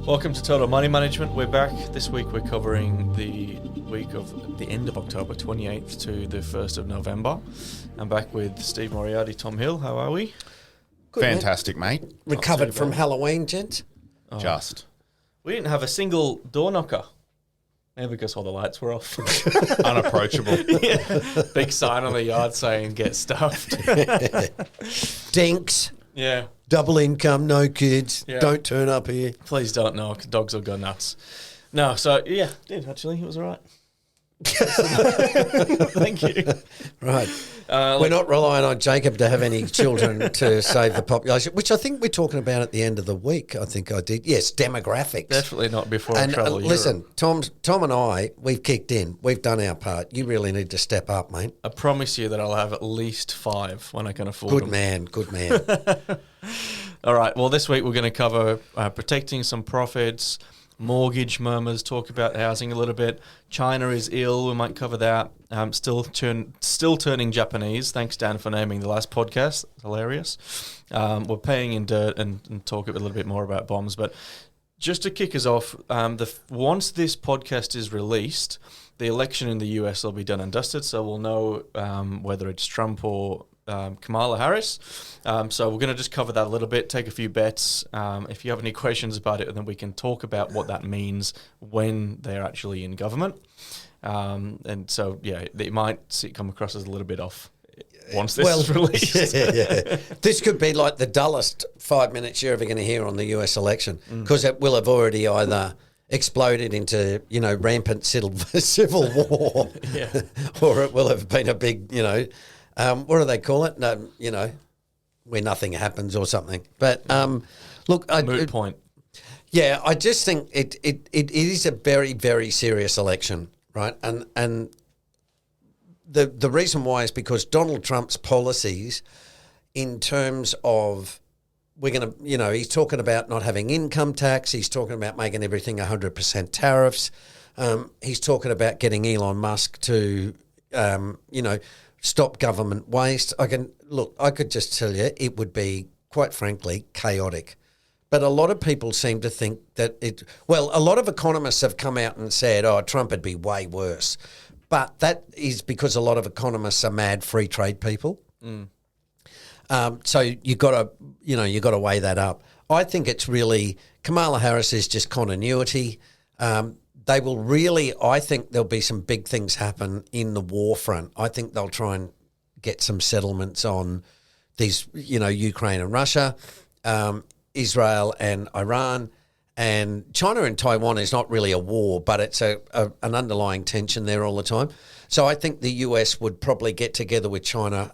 Welcome to Total Money Management. We're back. This week we're covering the week of the end of October, 28th to the 1st of November. I'm back with Steve Moriarty, Tom Hill. How are we? Good, Fantastic, mate. Recovered from Halloween, gents. Oh. Just. We didn't have a single door knocker. Maybe because all the lights were off. Unapproachable. Yeah. Big sign on the yard saying get stuffed. Dinks. Yeah. Double income, no kids. Yeah. Don't turn up here. Please don't knock. Dogs will go nuts. No, so yeah, did actually. It was all right. Thank you. Right. We're not relying on Jacob to have any children to save the population, which I think we're talking about at the end of the week. I think I did. Yes, demographics. Definitely not before And travel listen, Europe. Tom and I, we've kicked in. We've done our part. You really need to step up, mate. I promise you that I'll have at least 5 when I can afford Good them. man, good man. All right. Well, this week we're going to cover protecting some profits, mortgage murmurs, talk about housing a little bit. China is ill. We might cover that. Still turning Japanese. Thanks, Dan, for naming the last podcast. Hilarious. We're paying in dirt and talk a little bit more about bombs. But just to kick us off, once this podcast is released, the election in the US will be done and dusted. So we'll know whether it's Trump or Kamala Harris. So we're going to just cover that a little bit, take a few bets. If you have any questions about it, then we can talk about what that means when they're actually in government. And so, yeah, it might come across as a little bit off once this is released. Yeah. This could be like the dullest 5 minutes you're ever going to hear on the US election, because it will have already either exploded into, rampant civil war, or it will have been a big, what do they call it? No, where nothing happens or something. But look, Moot point. Yeah, I just think it is a very, very serious election, right? And the reason why is because Donald Trump's policies, in terms of he's talking about not having income tax. He's talking about making everything 100% tariffs. He's talking about getting Elon Musk to, stop government waste. I could just tell you it would be, quite frankly, chaotic. But a lot of people seem to think that a lot of economists have come out and said, Trump would be way worse. But that is because a lot of economists are mad free trade people. So you got to weigh that up. I think it's really, Kamala Harris is just continuity. They will really, I think there'll be some big things happen in the war front. I think they'll try and get some settlements on these, Ukraine and Russia, Israel and Iran, and China and Taiwan is not really a war, but it's an underlying tension there all the time. So I think the US would probably get together with China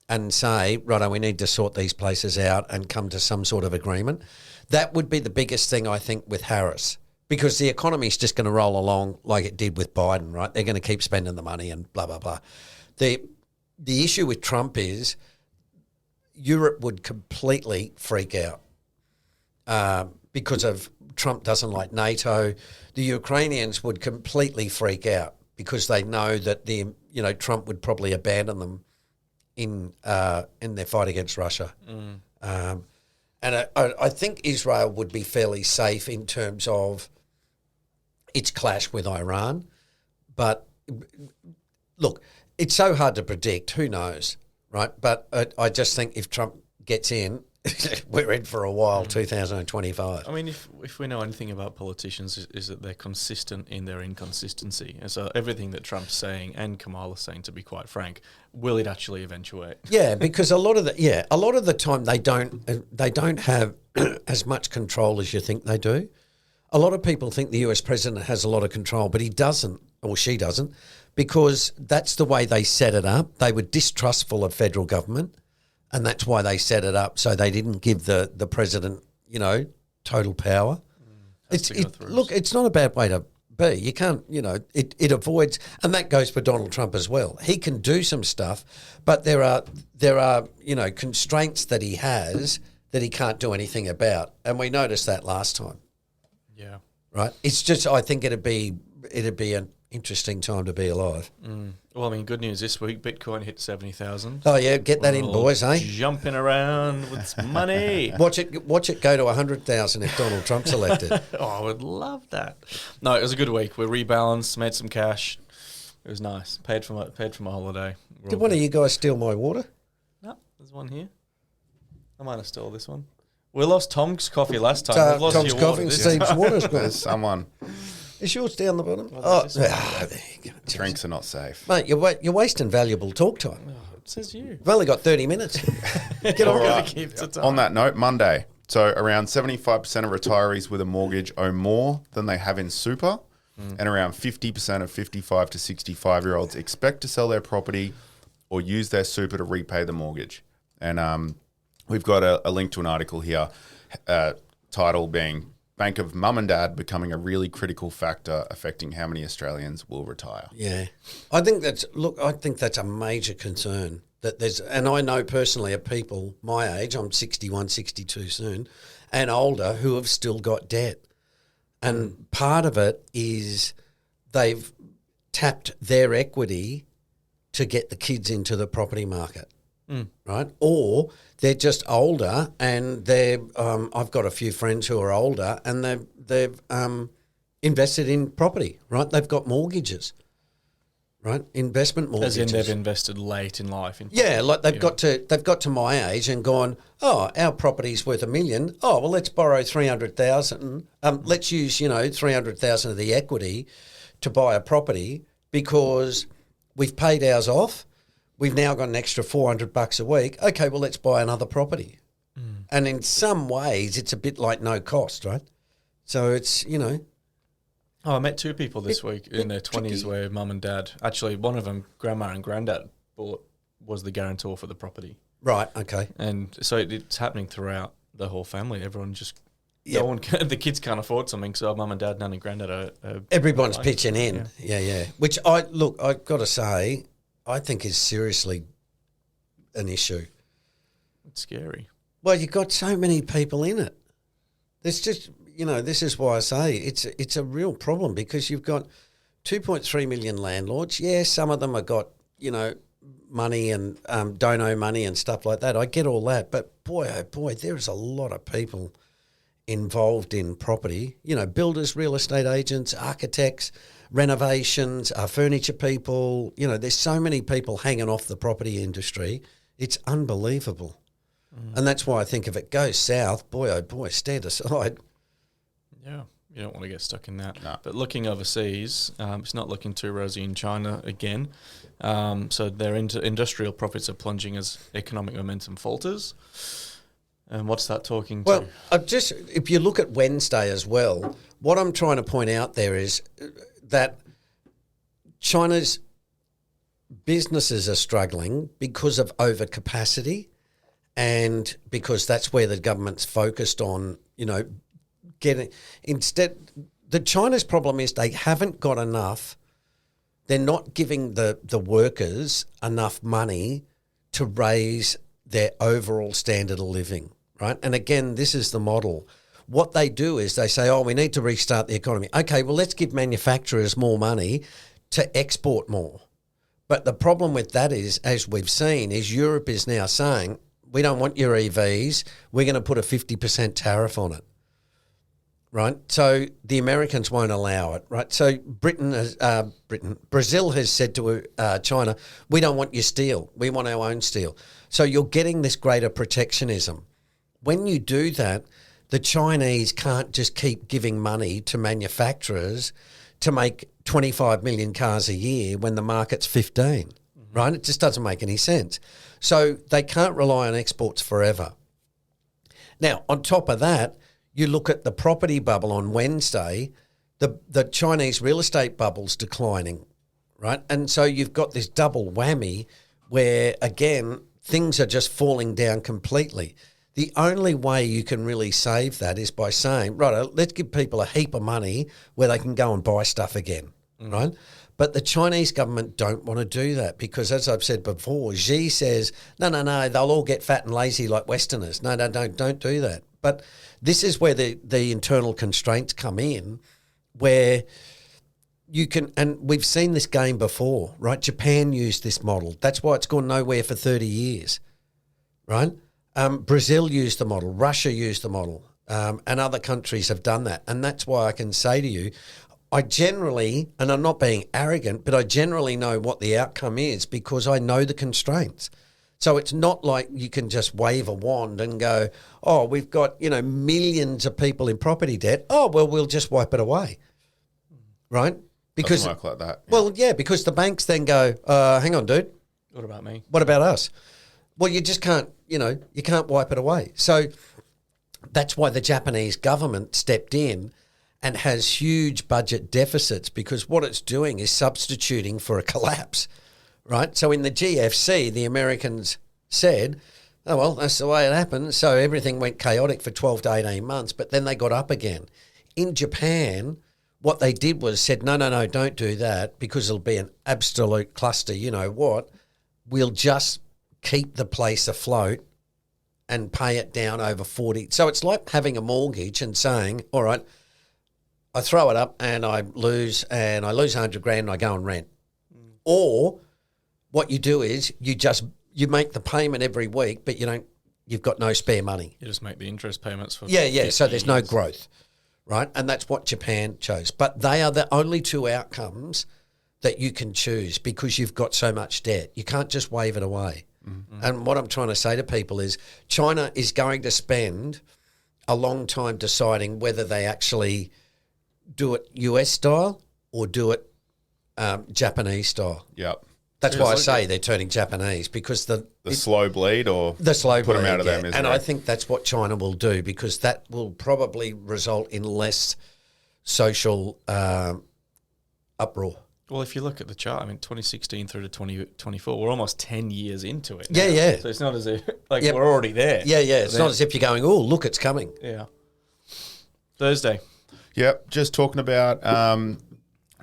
and say, righto, we need to sort these places out and come to some sort of agreement. That would be the biggest thing, I think, with Harris, because the economy is just going to roll along like it did with Biden, right? They're going to keep spending the money and blah, blah, blah. The issue with Trump is Europe would completely freak out because of Trump doesn't like NATO. The Ukrainians would completely freak out because they know that Trump would probably abandon them in their fight against Russia. And I think Israel would be fairly safe in terms of its clash with Iran. But look, it's so hard to predict. Who knows, right? But I just think if Trump gets in, we're in for a while, 2025. I mean, if we know anything about politicians, is that they're consistent in their inconsistency. And so everything that Trump's saying and Kamala's saying, to be quite frank, will it actually eventuate? Yeah, because a lot of the time they don't have as much control as you think they do. A lot of people think the US president has a lot of control, but he doesn't, or she doesn't, because that's the way they set it up. They were distrustful of federal government. And that's why they set it up, so they didn't give the president, total power. It's not a bad way to be. You can't, it avoids, and that goes for Donald Trump as well. He can do some stuff, but there are constraints that he has that he can't do anything about, and we noticed that last time. Yeah. Right. It's just, I think it'd be interesting time to be alive. Well, I mean, good news this week. Bitcoin hit 70,000. Oh yeah, get that in, We're boys, all eh? Jumping around with some money. Watch it go to 100,000 if Donald Trump's elected. Oh, I would love that. No, it was a good week. We rebalanced, made some cash. It was nice. Paid for my holiday. Did one of you guys steal my water? No, there's one here. I might have stole this one. We lost Tom's coffee last time. We've lost Tom's your coffee water and this Steve's time. water's gone. There's someone. Is yours down the bottom? there's this one. there you go. Drinks are not safe. Mate, you're wasting valuable talk time. Oh, it says you. We've only got 30 minutes. Get on. All right. Keep to time. On that note, Monday. So around 75% of retirees with a mortgage owe more than they have in super. And around 50% of 55 to 65-year-olds expect to sell their property or use their super to repay the mortgage. And we've got a link to an article here, title being Bank of Mum and Dad becoming a really critical factor affecting how many Australians will retire. Yeah. I think that's a major concern. And I know personally of people my age, I'm 61, 62 soon, and older who have still got debt. And part of it is they've tapped their equity to get the kids into the property market, right? Or they're just older and I've got a few friends who are older and they've invested in property, right? They've got mortgages, right? Investment mortgages. As in they've invested late in life. Yeah, like they've got to my age and gone, oh, our property's worth $1 million. Oh, well, let's borrow 300,000. Let's use 300,000 of the equity to buy a property because we've paid ours off. We've now got an extra $400 a week. Okay, well, let's buy another property. And in some ways, it's a bit like no cost, right? So it's Oh, I met two people this week in their 20s tricky. where mum and dad, actually one of them, grandma and granddad, was the guarantor for the property. Right. Okay. And so it's happening throughout the whole family. Everyone just, Yep. no one can, the kids can't afford something, so mum and dad, nan and granddad are Everyone's like, pitching in. Yeah. Which I've got to say, I think is seriously an issue. It's scary. Well, you've got so many people in it. There's just, this is why I say it's a real problem because you've got 2.3 million landlords. Yeah, some of them have got, money and dono money and stuff like that. I get all that. But boy, oh boy, there's a lot of people involved in property. Builders, real estate agents, architects, renovations, furniture people. There's so many people hanging off the property industry. It's unbelievable. And that's why I think if it goes south, boy, oh boy, stand aside. Yeah, you don't want to get stuck in that. No. But looking overseas, it's not looking too rosy in China again. So their industrial profits are plunging as economic momentum falters. And what's that talking to? Well, if you look at Wednesday as well, what I'm trying to point out there is that China's businesses are struggling because of overcapacity and because that's where the government's focused on, getting instead. The China's problem is they haven't got enough. They're not giving the workers enough money to raise their overall standard of living, right? And again, this is the model. What they do is they say, we need to restart the economy. Okay, well, let's give manufacturers more money to export more. But the problem with that is, as we've seen, is Europe is now saying, we don't want your EVs. We're going to put a 50% tariff on it, right? So the Americans won't allow it, right? So Brazil has said to China, we don't want your steel. We want our own steel. So you're getting this greater protectionism. When you do that, the Chinese can't just keep giving money to manufacturers to make 25 million cars a year when the market's 15, right? It just doesn't make any sense. So they can't rely on exports forever. Now, on top of that, you look at the property bubble on Wednesday, the Chinese real estate bubble's declining, right? And so you've got this double whammy where, again, things are just falling down completely. The only way you can really save that is by saying, right, let's give people a heap of money where they can go and buy stuff again, right? But the Chinese government don't want to do that because, as I've said before, Xi says, no, they'll all get fat and lazy like Westerners. No, don't do that. But this is where the internal constraints come in, where, you can, and we've seen this game before, right? Japan used this model. That's why it's gone nowhere for 30 years, right? Brazil used the model. Russia used the model. And other countries have done that. And that's why I can say to you, I generally, and I'm not being arrogant, but I generally know what the outcome is because I know the constraints. So it's not like you can just wave a wand and go, oh, we've got, millions of people in property debt. Oh, well, we'll just wipe it away, right? Because Doesn't work like that. Yeah. Well, yeah, because the banks then go, hang on, dude. What about me? What about us? Well, you just can't, you can't wipe it away. So that's why the Japanese government stepped in and has huge budget deficits because what it's doing is substituting for a collapse, right? So in the GFC, the Americans said, oh, well, that's the way it happened. So everything went chaotic for 12 to 18 months, but then they got up again. In Japan, what they did was said, no, don't do that because it'll be an absolute cluster. You know what? We'll just keep the place afloat and pay it down over 40. So it's like having a mortgage and saying, all right, I throw it up and I lose 100 grand and I go and rent. Or what you do is you make the payment every week, but you've got no spare money. You just make the interest payments for So there's no growth, right? And that's what Japan chose. But they are the only two outcomes that you can choose because you've got so much debt. You can't just wave it away. Mm-hmm. And what I'm trying to say to people is China is going to spend a long time deciding whether they actually do it US style or do it Japanese style. Yep. That's why I say they're turning Japanese because the slow bleed or the slow put bleed, them out of their misery. And I think that's what China will do because that will probably result in less social uproar. Well, if you look at the chart, 2016 through to 2024, we're almost 10 years into it. Yeah, yeah. So it's not as if we're already there. Yeah, yeah. It's not as if you're going, oh, look, it's coming. Yeah. Thursday. Yep. Just talking about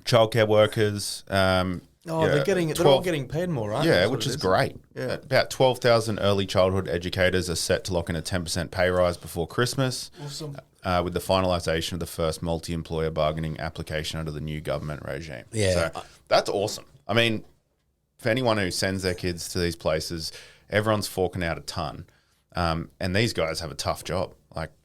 childcare workers. They're all getting paid more, right? Yeah, That's which is it great. Yeah. About 12,000 early childhood educators are set to lock in a 10% pay rise before Christmas. Awesome. With the finalisation of the first multi-employer bargaining application under the new government regime. Yeah. So that's awesome. I mean, for anyone who sends their kids to these places, everyone's forking out a ton. And these guys have a tough job.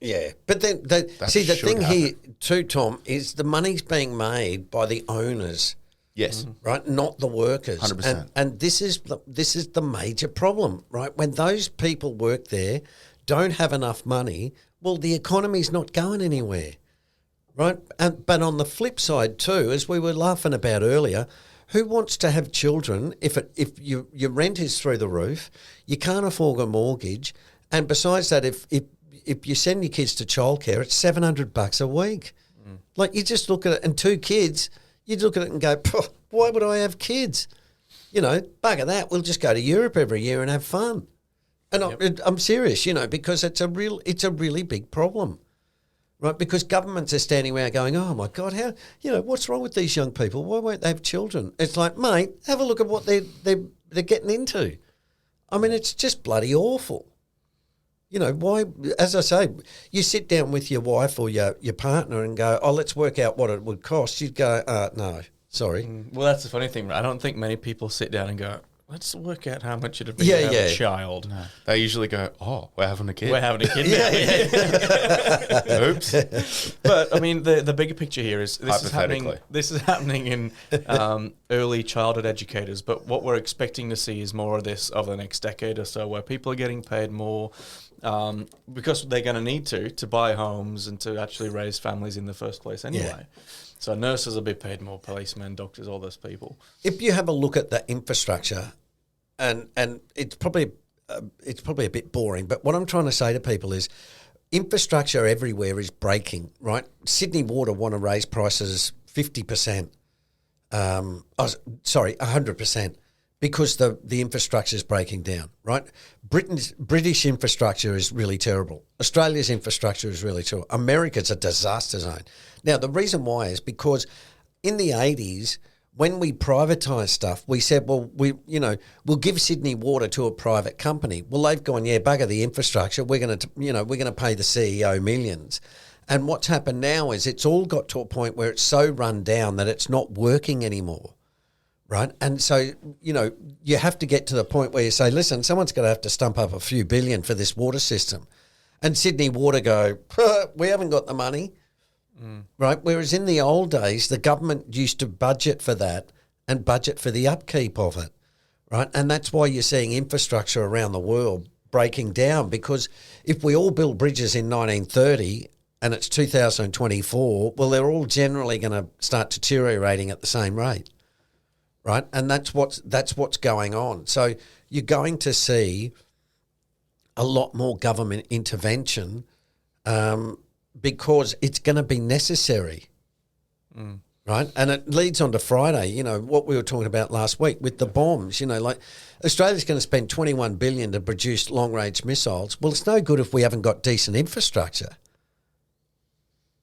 Yeah. But then, the thing here too, Tom, is the money's being made by the owners. Yes. Right, not the workers. 100%. And this is the major problem, right? When those people work there, don't have enough money, well, the economy's not going anywhere, right? But on the flip side too, as we were laughing about earlier, who wants to have children if your rent is through the roof, you can't afford a mortgage, and besides that, if you send your kids to childcare, it's $700 a week. Like you just look at it, and 2 kids. You'd look at it and go, why would I have kids? Bugger that. We'll just go to Europe every year and have fun. And I'm serious, because it's a really big problem, right? Because governments are standing around going, oh my God, how, what's wrong with these young people? Why won't they have children? It's like, mate, have a look at what they're getting into. I mean, it's just bloody awful. Why, as I say, you sit down with your wife or your partner and go, oh, let's work out what it would cost. You'd go, no, sorry. Well, that's the funny thing. I don't think many people sit down and go, let's work out how much it'd be to have a child. No. They usually go, oh, we're having a kid. We're having a kid now. Oops. But, the bigger picture here is this is happening in early childhood educators. But what we're expecting to see is more of this over the next decade or so where people are getting paid more because they're going to need to buy homes and to actually raise families in the first place anyway. Yeah. So nurses will be paid more, policemen, doctors, all those people. If you have a look at the infrastructure, and it's probably a bit boring, but what I'm trying to say to people is infrastructure everywhere is breaking, right? Sydney Water want to raise prices 50%. 100%. Because the infrastructure is breaking down, right? British infrastructure is really terrible. Australia's infrastructure is really terrible. America's a disaster zone. Now, the reason why is because in the 80s, when we privatised stuff, we said, well, we'll give Sydney Water to a private company. Well, they've gone, yeah, bugger the infrastructure. We're going to pay the CEO millions. And what's happened now is it's all got to a point where it's so run down that it's not working anymore, right? And so, you have to get to the point where you say, listen, someone's going to have to stump up a few billion for this water system. And Sydney Water go, we haven't got the money, right? Whereas in the old days, the government used to budget for that and budget for the upkeep of it, right? And that's why you're seeing infrastructure around the world breaking down, because if we all build bridges in 1930 and it's 2024, well, they're all generally going to start deteriorating at the same rate, right? And that's what's going on. So you're going to see a lot more government intervention because it's going to be necessary, right? And it leads on to Friday, what we were talking about last week with the bombs, like Australia's going to spend $21 billion to produce long-range missiles. Well, it's no good if we haven't got decent infrastructure,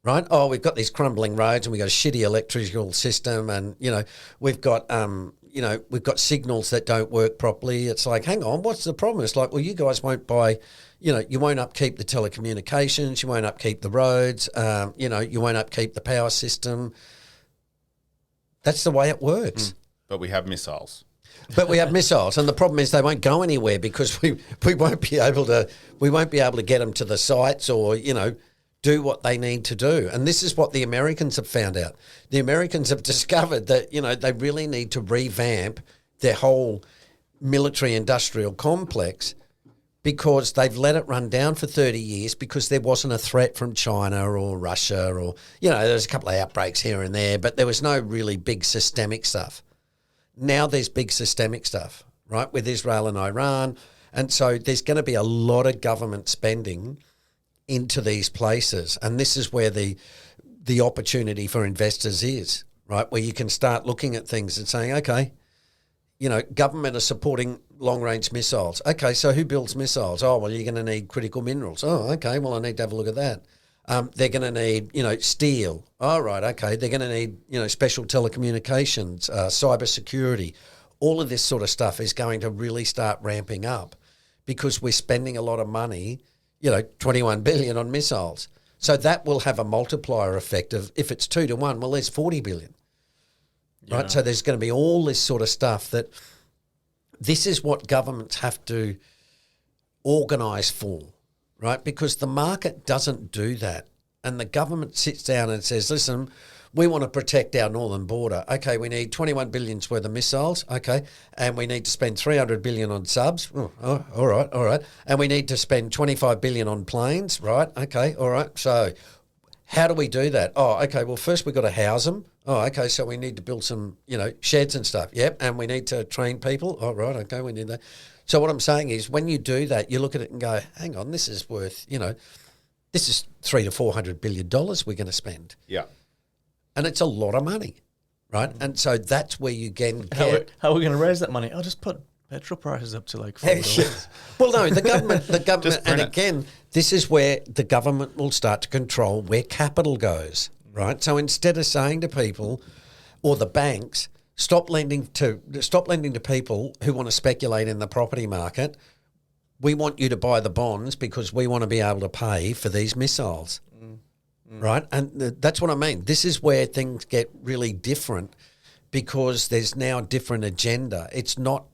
right? Oh, we've got these crumbling roads and we've got a shitty electrical system and, we've got we've got signals that don't work properly. It's like, hang on, what's the problem? It's like, well, you guys won't buy, you won't upkeep the telecommunications, you won't upkeep the roads, you won't upkeep the power system. That's the way it works. But we have missiles. But we have missiles, and the problem is they won't go anywhere because we won't be able to get them to the sites or do what they need to do. And this is what the Americans have found out. The Americans have discovered that they really need to revamp their whole military-industrial complex because they've let it run down for 30 years because there wasn't a threat from China or Russia or, there's a couple of outbreaks here and there, but there was no really big systemic stuff. Now there's big systemic stuff, right, with Israel and Iran. And so there's going to be a lot of government spending into these places. And this is where the opportunity for investors is, right, where you can start looking at things and saying, okay, government are supporting long-range missiles. Okay, so who builds missiles? Oh, well, you're going to need critical minerals. Oh, okay, well, I need to have a look at that. They're going to need, steel. Oh, right, okay. They're going to need, special telecommunications, cybersecurity. All of this sort of stuff is going to really start ramping up because we're spending a lot of money, 21 billion on missiles. So that will have a multiplier effect of, if it's 2 to 1, well, there's 40 billion. Yeah. Right, so there's going to be all this sort of stuff that this is what governments have to organise for, right? Because the market doesn't do that. And the government sits down and says, listen, we want to protect our northern border. Okay, we need 21 billion's worth of missiles. Okay, and we need to spend 300 billion on subs. Oh, all right. And we need to spend 25 billion on planes, right? Okay, all right. So how do we do that? Oh, okay, well, first we've got to house them. Oh, okay, so we need to build some, sheds and stuff. Yep, and we need to train people. Oh, right, okay, we need that. So what I'm saying is when you do that, you look at it and go, hang on, this is worth, this is $300 to $400 billion we're going to spend. Yeah. And it's a lot of money, right? And so that's where you get... How are we going to raise that money? I'll just put petrol prices up to like $4. Well, no, the government, and again, this is where the government will start to control where capital goes, right? So instead of saying to people or the banks, stop lending to people who want to speculate in the property market. We want you to buy the bonds because we want to be able to pay for these missiles, right? And that's what I mean. This is where things get really different because there's now a different agenda. It's not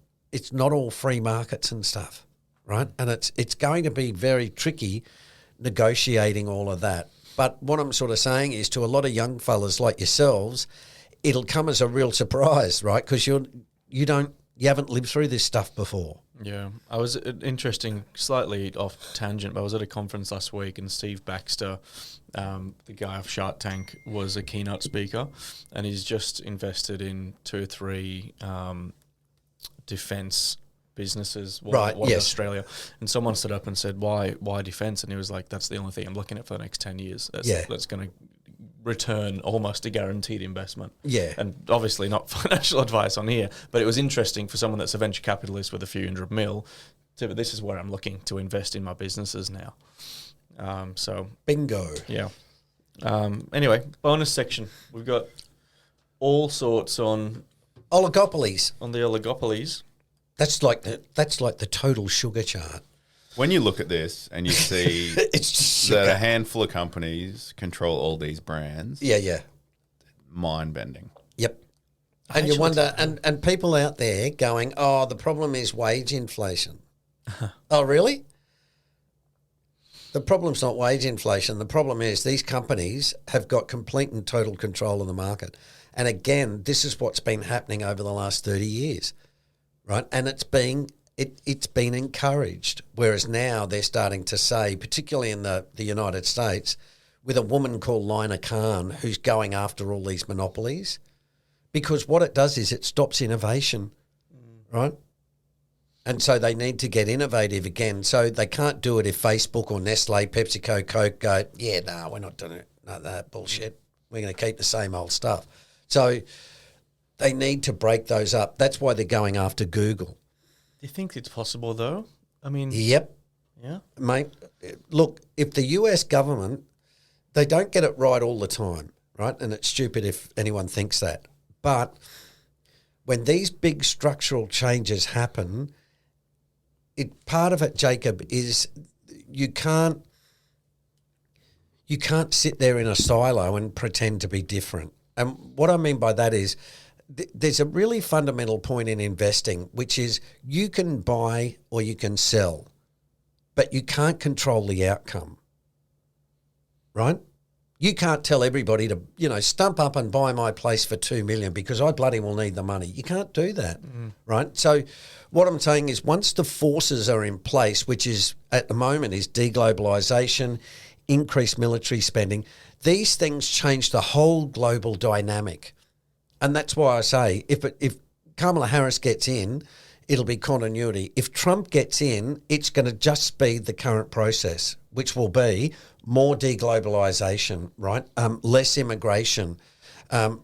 all free markets and stuff, right? And it's going to be very tricky negotiating all of that. But what I'm sort of saying is to a lot of young fellas like yourselves, it'll come as a real surprise, right? Because you haven't lived through this stuff before. Yeah, I was interesting, slightly off tangent, but I was at a conference last week and Steve Baxter, the guy off Shark Tank, was a keynote speaker, and he's just invested in 2 or 3 defence businesses, one in Australia. And someone stood up and said, why defence? And he was like, that's the only thing I'm looking at for the next 10 years. That's going to return almost a guaranteed investment. Yeah. And obviously not financial advice on here, but it was interesting for someone that's a venture capitalist with a few $100 million. But this is where I'm looking to invest in my businesses now. So bingo. Yeah. Anyway, bonus section. We've got all sorts on oligopolies. On the oligopolies. That's like the total sugar chart. When you look at this and you see It's just that sugar. a handful of companies control all these brands, Yeah. mind-bending. Yep. And you wonder, and people out there going, oh, the problem is wage inflation. Oh, really? The problem's not wage inflation. The problem is these companies have got complete and total control of the market. And again, this is what's been happening over the last 30 years, right? And it's been encouraged, whereas now they're starting to say, particularly in the United States, with a woman called Lina Khan who's going after all these monopolies, because what it does is it stops innovation, right? And so they need to get innovative again. So they can't do it if Facebook or Nestle, PepsiCo, Coke go, yeah, no, we're not doing it. No, that bullshit. We're going to keep the same old stuff. So they need to break those up. That's why they're going after Google. Do you think it's possible, though? I mean, Yep, yeah. mate. Look, if the US government, they don't get it right all the time, right? And it's stupid if anyone thinks that. But when these big structural changes happen, part of it, Jacob, is you can't sit there in a silo and pretend to be different. And what I mean by that is there's a really fundamental point in investing, which is you can buy or you can sell, but you can't control the outcome, right? You can't tell everybody to, stump up and buy my place for $2 million because I bloody well need the money. You can't do that, right? So what I'm saying is once the forces are in place, which is at the moment is deglobalization, increased military spending, these things change the whole global dynamic. And that's why I say if Kamala Harris gets in, it'll be continuity. If Trump gets in, it's going to just speed the current process, which will be more deglobalization, right? Less immigration,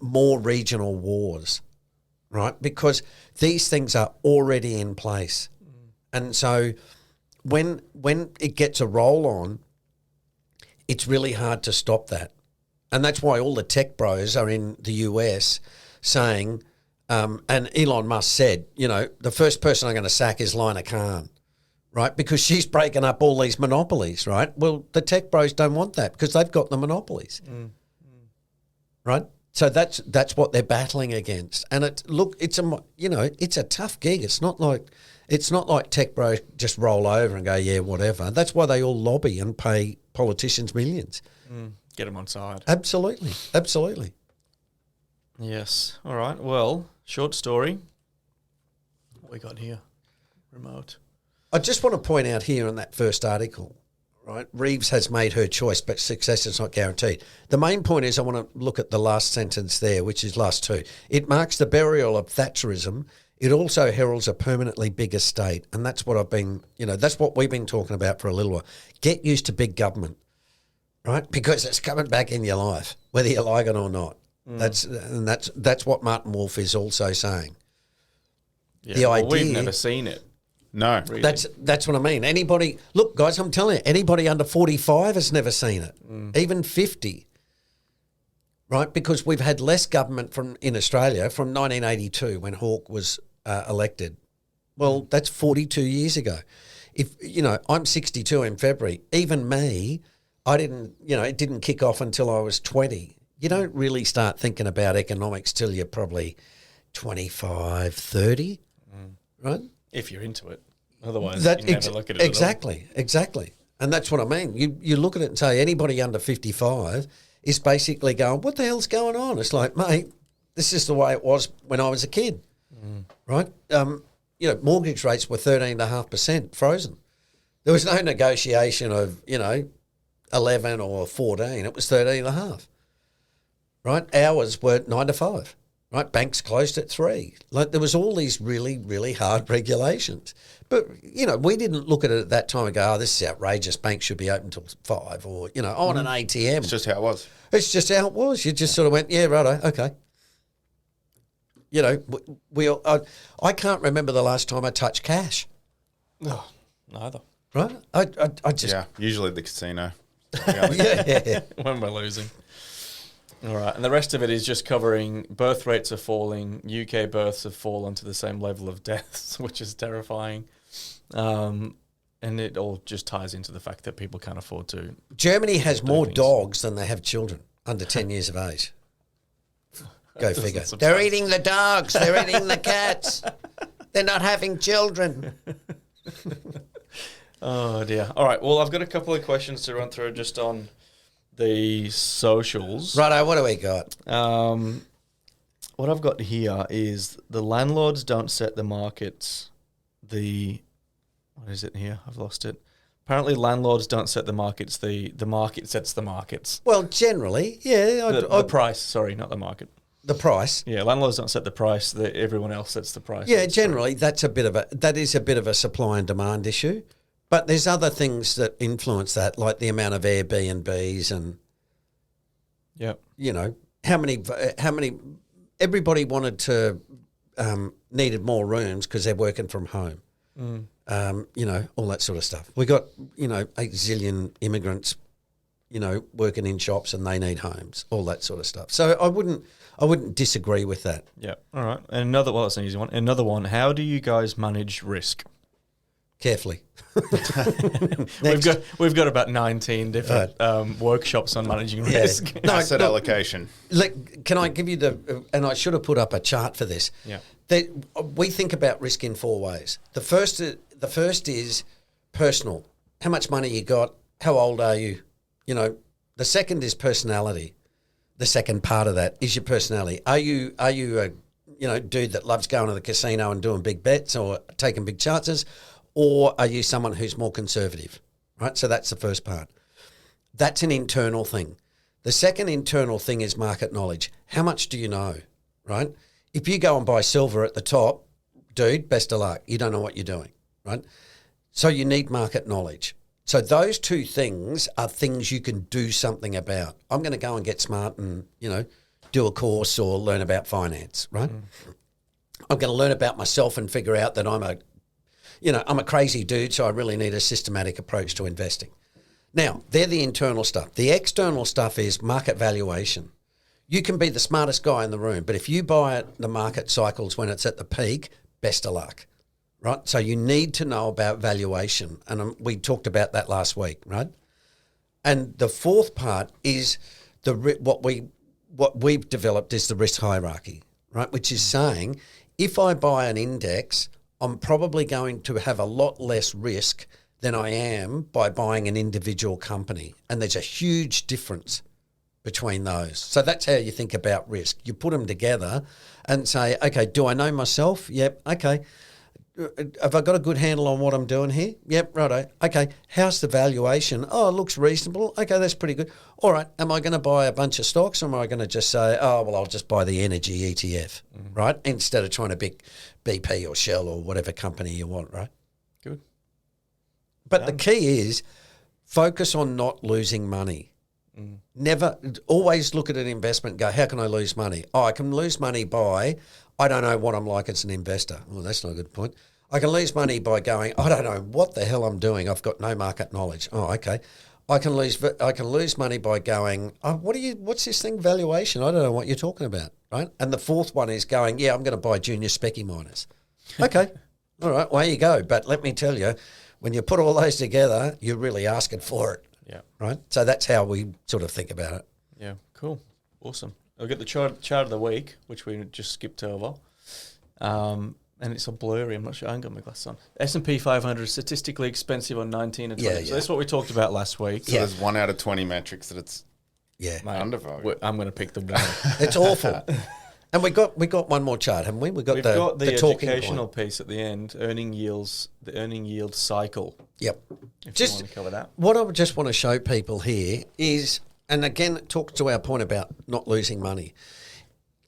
more regional wars, right? Because these things are already in place. And so when it gets a roll on, it's really hard to stop that. And that's why all the tech bros are in the US saying, and Elon Musk said, the first person I'm going to sack is Lina Khan, right? Because she's breaking up all these monopolies, right? Well, the tech bros don't want that because they've got the monopolies, right? So that's what they're battling against. And it's a tough gig. It's not like tech bros just roll over and go, yeah, whatever. That's why they all lobby and pay politicians millions. Get them on side. Absolutely. Yes. All right. Well, short story. What we got here? Remote. I just want to point out here in that first article, right? Reeves has made her choice, but success is not guaranteed. The main point is I want to look at the last sentence there, which is last two. It marks the burial of Thatcherism. It also heralds a permanently bigger state. And that's what that's what we've been talking about for a little while. Get used to big government, right? Because it's coming back in your life, whether you like it or not. That's what Martin Wolf is also saying. Yeah, The idea, we've never seen it. No. Really. That's what I mean. Anybody, look, guys, I'm telling you, anybody under 45 has never seen it, even 50, right? Because we've had less government in Australia from 1982 when Hawke was elected. Well, that's 42 years ago. I'm 62 in February. Even me, it didn't kick off until I was 20. You don't really start thinking about economics till you're probably 25, 30, right? If you're into it. Otherwise, you never look at it Exactly. And that's what I mean. You look at it and say anybody under 55 is basically going, what the hell's going on? It's like, mate, this is the way it was when I was a kid, right? Mortgage rates were 13.5% frozen. There was no negotiation of, 11 or 14. It was 13.5, right? Hours were 9 to 5. Right, banks closed at 3. Like there was all these really, really hard regulations. But, we didn't look at it at that time and go, oh, this is outrageous. Banks should be open till 5 or, on an ATM. It's just how it was. It's just how it was. You just sort of went, yeah, righto, okay. I can't remember the last time I touched cash. Oh, neither. Right? I just... Yeah, usually the casino. Yeah. When we're losing. All right, and the rest of it is just covering birth rates are falling, UK births have fallen to the same level of deaths, which is terrifying. And And it all just ties into the fact that people can't afford to. Germany has more things. dogs than they have children under 10 years of age. Go figure. surprise They're eating the dogs. They're eating the cats. They're not having children. Oh, dear. All right. Well, I've got a couple of questions to run through just on the socials. Righto, what do we got? What I've got here is the landlords don't set the markets. What is it here? I've lost it. Apparently, landlords don't set the markets. The market sets the markets. Well, generally, yeah. The price. Sorry, not the market. The price. Yeah, landlords don't set the price. Everyone else sets the price. Yeah, generally, that is a bit of a supply and demand issue. But there's other things that influence that, like the amount of Airbnbs and, Yep. you know, how many. Everybody needed more rooms because they're working from home. You know, all that sort of stuff. We got, 8 zillion immigrants, working in shops and they need homes, all that sort of stuff. So I wouldn't disagree with that. Yeah. All right. And that's an easy one. Another one. How do you guys manage risk? Carefully. We've got about 19 different workshops on managing risk. No, Asset look, allocation. Can I give you and I should have put up a chart for this. Yeah. We think about risk in 4 ways. The first is personal. How much money you got? How old are you? The second is personality. The second part of that is your personality. Are you a dude that loves going to the casino and doing big bets or taking big chances, or are you someone who's more conservative? Right. So that's the first part. That's an internal thing. The second internal thing is market knowledge. How much do you know? Right. If you go and buy silver at the top, dude, best of luck. You don't know what you're doing. Right. So you need market knowledge. So those 2 things are things you can do something about. I'm going to go and get smart and, do a course or learn about finance, right? I'm going to learn about myself and figure out that I'm a crazy dude, so I really need a systematic approach to investing. Now, they're the internal stuff. The external stuff is market valuation. You can be the smartest guy in the room, but if you buy at the market cycles when it's at the peak, best of luck. Right, so you need to know about valuation, and we talked about that last week, right? And the fourth part is what we've developed is the risk hierarchy, right? Which is saying if I buy an index, I'm probably going to have a lot less risk than I am by buying an individual company, and there's a huge difference between those. So that's how you think about risk. You put them together and say, okay, do I know myself? Yep. Okay. Have I got a good handle on what I'm doing here? Yep, righto. Okay, how's the valuation? Oh, it looks reasonable. Okay, that's pretty good. All right, am I going to buy a bunch of stocks, or am I going to just say, oh, well, I'll just buy the energy ETF, right? Instead of trying to pick BP or Shell or whatever company you want, right? Good. But the key is focus on not losing money. Never, always look at an investment and go, how can I lose money? Oh, I can lose money by, I don't know what I'm like as an investor. Well, that's not a good point. I can lose money by going, I don't know what the hell I'm doing. I've got no market knowledge. Oh, okay. I can lose money by going, oh, what's this thing, valuation? I don't know what you're talking about, right? And the fourth one is going, yeah, I'm going to buy junior specky miners. Okay. All right, well, there you go. But let me tell you, when you put all those together, you're really asking for it. Yeah. Right. So that's how we sort of think about it. Yeah. Cool. Awesome. I'll get the chart of the week, which we just skipped over. And it's a blurry. I'm not sure. I haven't got my glasses on. S&P 500 statistically expensive on 19 and 20. Yeah, So that's what we talked about last week. So there's 1 out of 20 metrics that it's Yeah. Mate, undervalued. I'm going to pick them down. It's awful. And we got one more chart, haven't we? We've got the talking educational point. piece at the end, the earning yield cycle. Yep. If you want to cover that. What I would just want to show people here is, and again, talk to our point about not losing money.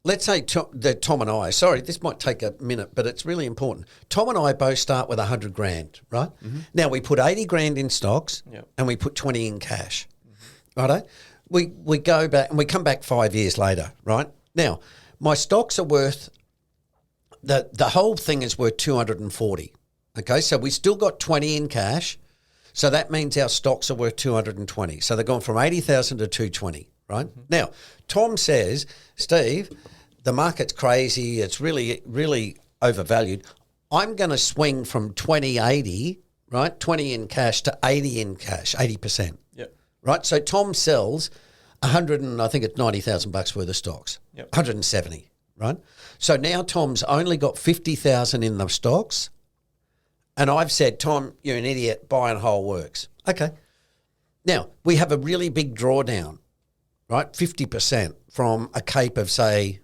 Let's say Tom and I, sorry, this might take a minute, but it's really important. Tom and I both start with 100 grand, right? Mm-hmm. Now we put 80 grand in stocks and we put 20 in cash, righto? We go back and we come back 5 years later, right? Now, my stocks are worth, the whole thing is worth 240. Okay, so we still got 20 in cash. So that means our stocks are worth 220. So they're gone from 80,000 to 220, right? Mm-hmm. Now, Tom says, Steve, the market's crazy. It's really, really overvalued. I'm going to swing from 2080 right? 20 in cash to 80 in cash, 80%. Yep. Right? So Tom sells 100 and I think it's 90,000 bucks worth of stocks. Yep. 170, right? So now Tom's only got 50,000 in the stocks. And I've said, Tom, you're an idiot, buy and hold works. Okay. Now, we have a really big drawdown, right? 50% from a cape of, say,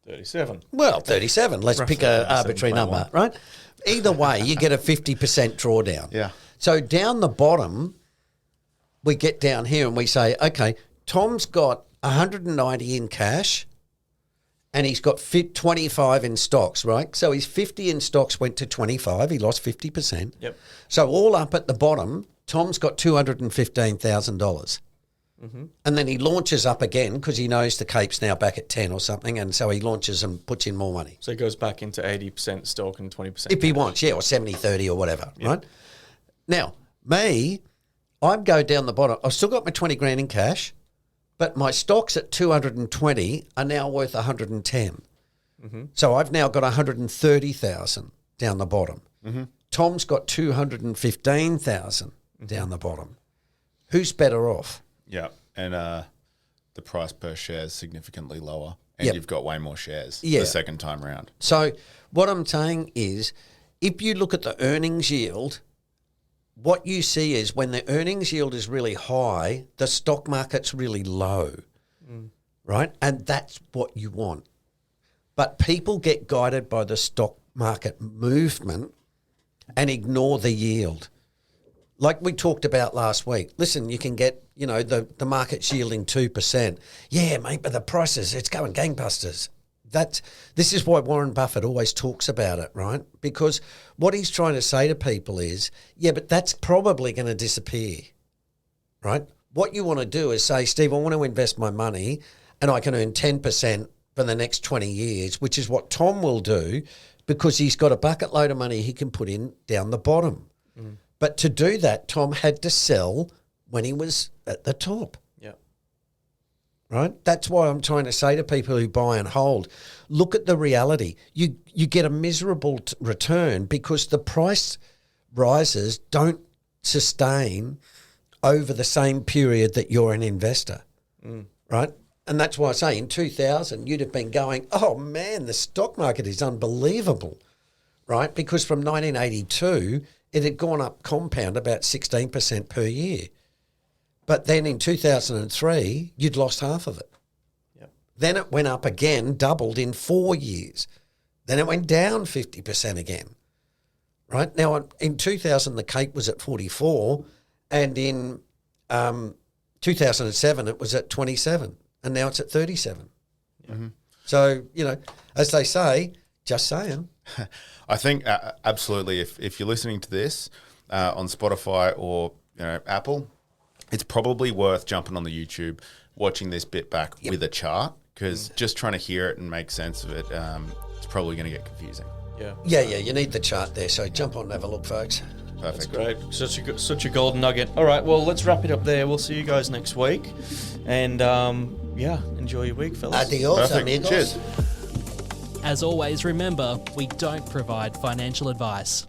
37. well, 37. Let's Roughly pick an arbitrary 37.1. number, right? Either way, you get a 50% drawdown. Yeah. So down the bottom, we get down here and we say, okay, Tom's got 190 in cash and he's got 25 in stocks, right? So his 50 in stocks went to 25. He lost 50%. Yep. So all up at the bottom, Tom's got $215,000. And then he launches up again because he knows the cape's now back at 10 or something, and so he launches and puts in more money. So it goes back into 80% stock and 20%. If he wants, yeah, or 70-30 or whatever, right? Now, me, I go down the bottom. I've still got my 20 grand in cash, but my stocks at 220 are now worth 110. So I've now got 130,000 down the bottom. Tom's got 215,000 down the bottom. Who's better off? Yeah, and the price per share is significantly lower, and Yep. you've got way more shares Yeah. the second time round. So what I'm saying is, if you look at the earnings yield, what you see is when the earnings yield is really high, the stock market's really low, right? And that's what you want. But people get guided by the stock market movement and ignore the yield. Like we talked about last week. Listen, you can get, the market's yielding 2%. Yeah, mate, but the prices, it's going gangbusters. This is why Warren Buffett always talks about it, right? Because what he's trying to say to people is, yeah, but that's probably going to disappear, right? What you want to do is say, Steve, I want to invest my money and I can earn 10% for the next 20 years, which is what Tom will do because he's got a bucket load of money he can put in down the bottom. But to do that, Tom had to sell when he was at the top. Yeah. Right? That's why I'm trying to say to people who buy and hold, look at the reality. You get a miserable return because the price rises don't sustain over the same period that you're an investor. Right? And that's why I say in 2000, you'd have been going, oh man, the stock market is unbelievable. Right? Because from 1982, it had gone up compound about 16% per year. But then in 2003, you'd lost half of it. Yep. Then it went up again, doubled in 4 years. Then it went down 50% again. Right? Now, in 2000, the cape was at 44, and in 2007, it was at 27, and now it's at 37. So, as they say, just saying. I think absolutely. If you're listening to this on Spotify or Apple, it's probably worth jumping on the YouTube, watching this bit back with a chart, because just trying to hear it and make sense of it, it's probably going to get confusing. Yeah. Yeah, you need the chart there. So jump on and have a look, folks. Perfect. Great. Such a golden nugget. All right, well, let's wrap it up there. We'll see you guys next week. And, enjoy your week, fellas. Adios, Perfect. amigos. Cheers. As always, remember, we don't provide financial advice.